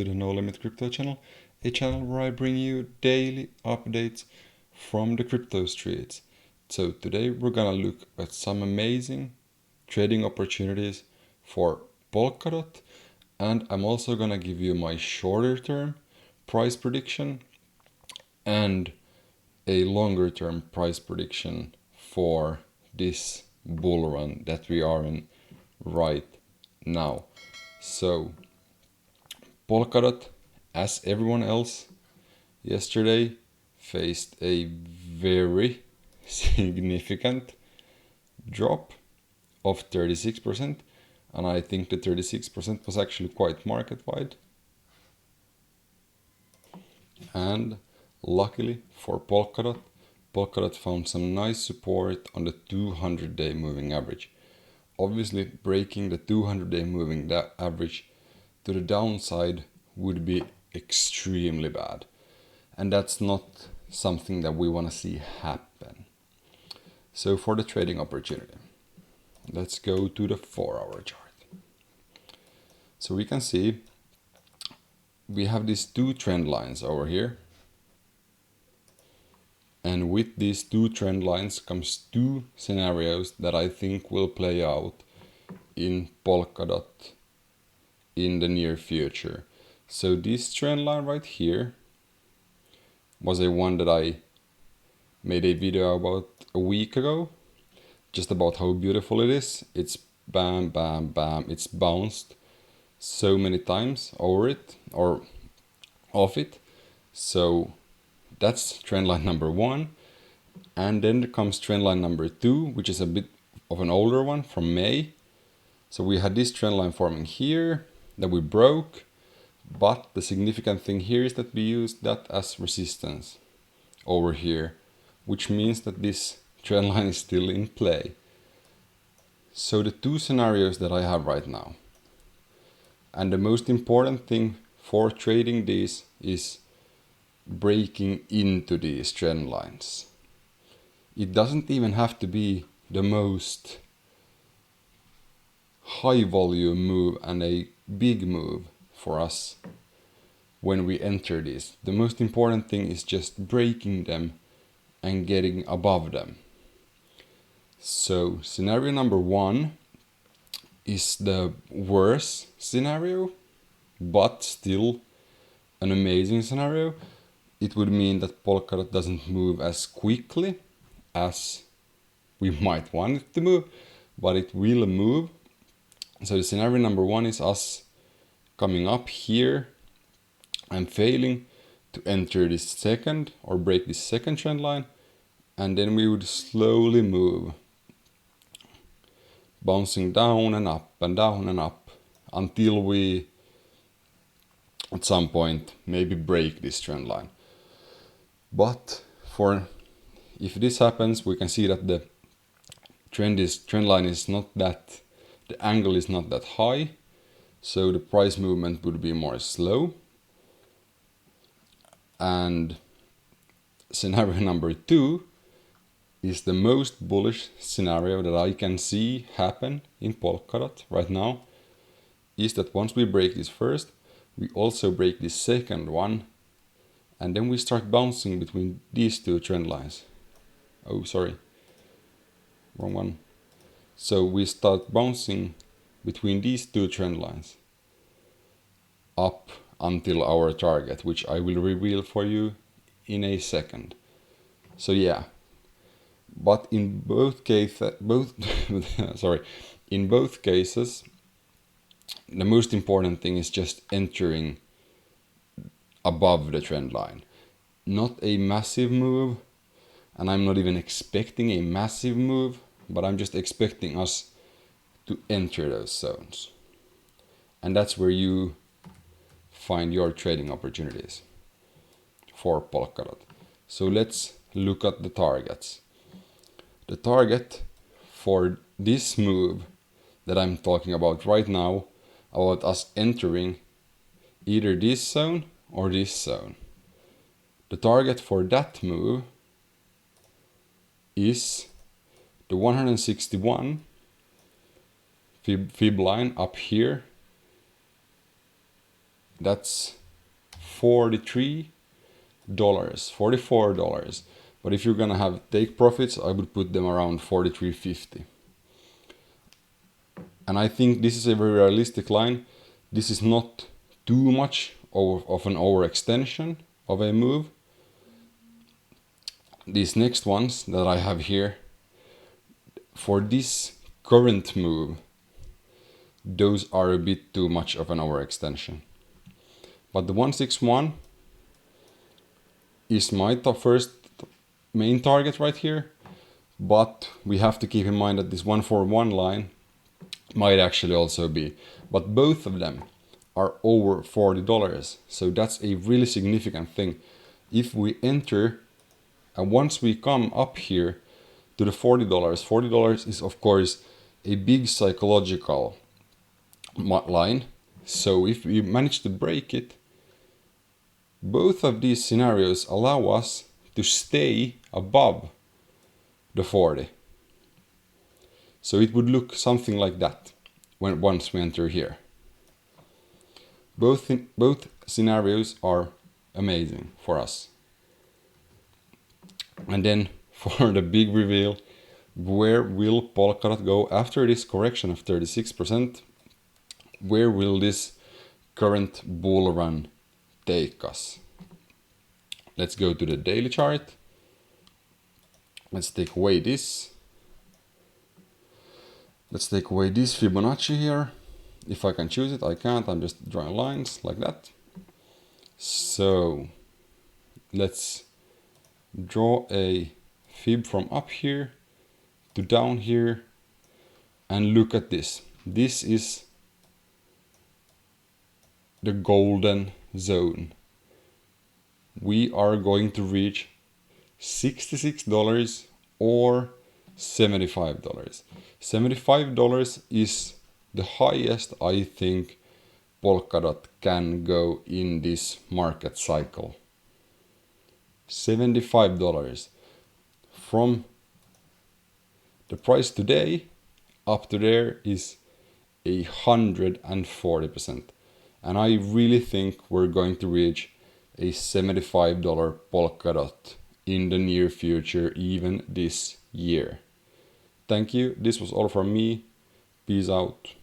to the No Limit Crypto channel, a channel where I bring you daily updates from the crypto streets. So today we're gonna look at some amazing trading opportunities for Polkadot, and I'm also gonna give you my shorter term price prediction and a longer term price prediction for this bull run that we are in right now. So Polkadot, as everyone else yesterday, faced a very significant drop of 36%, and I think the 36% was actually quite market wide. And luckily for Polkadot, Polkadot found some nice support on the 200-day moving average. Obviously, breaking the 200-day moving average to the downside would be extremely bad. And that's not something that we want to see happen. So for the trading opportunity, let's go to the 4-hour chart. So we can see we have these two trend lines over here. And with these two trend lines comes two scenarios that I think will play out in Polkadot in the near future. So this trend line right here was a one that I made a video about a week ago, just about how beautiful it is. It's bam, bam, bam. It's bounced so many times over it or off it. So that's trend line number one. And then comes trend line number two, which is a bit of an older one from May. So we had this trend line forming here that we broke. But the significant thing here is that we used that as resistance over here, which means that this trend line is still in play. So the two scenarios that I have right now, and the most important thing for trading these is breaking into these trend lines. It doesn't even have to be the most high volume move and a big move for us when we enter this. The most important thing is just breaking them and getting above them. So scenario number one is the worst scenario, but still an amazing scenario. It would mean that Polkadot doesn't move as quickly as we might want it to move, but it will move. So the scenario number one is us coming up here and failing to enter this second or break this second trend line, and then we would slowly move, bouncing down and up and down and up until we at some point maybe break this trend line. But if this happens, we can see that the trend line is not that, the angle is not that high, so the price movement would be more slow. And scenario number two is the most bullish scenario that I can see happen in Polkadot right now, is that once we break this first, we also break this second one, and then we start bouncing between these two trend lines. Oh, sorry, wrong one. So we start bouncing between these two trend lines up until our target, which I will reveal for you in a second. So yeah, but in both cases, in both cases, the most important thing is just entering above the trend line. Not a massive move, and I'm not even expecting a massive move, but I'm just expecting us to enter those zones. And that's where you find your trading opportunities for Polkadot. So let's look at the targets. The target for this move that I'm talking about right now, about us entering either this zone or this zone. The target for that move is the 161 fib line up here that's $43, $44. But if you're gonna take profits, I would put them around 43.50. And I think this is a very realistic line. This is not too much of an overextension of a move. These next ones that I have here, for this current move, those are a bit too much of an overextension. But the 161 is my first main target right here. But we have to keep in mind that this 141 line might actually also be. But both of them are over $40. So that's a really significant thing. If we enter, and once we come up here to the $40 is of course a big psychological line. So if we manage to break it, both of these scenarios allow us to stay above the 40. So it would look something like that once we enter here. Both scenarios are amazing for us. And then for the big reveal, where will Polkadot go after this correction of 36%? Where will this current bull run take us? Let's go to the daily chart. Let's take away this. Let's take away this Fibonacci here. If I can choose it, I can't. I'm just drawing lines like that. So let's draw a fib from up here to down here and look at this. This is the golden zone. We are going to reach $66 or $75. $75 is the highest I think Polkadot can go in this market cycle. $75. From the price today up to there is 140%. And I really think we're going to reach a $75 Polkadot in the near future, even this year. Thank you. This was all from me. Peace out.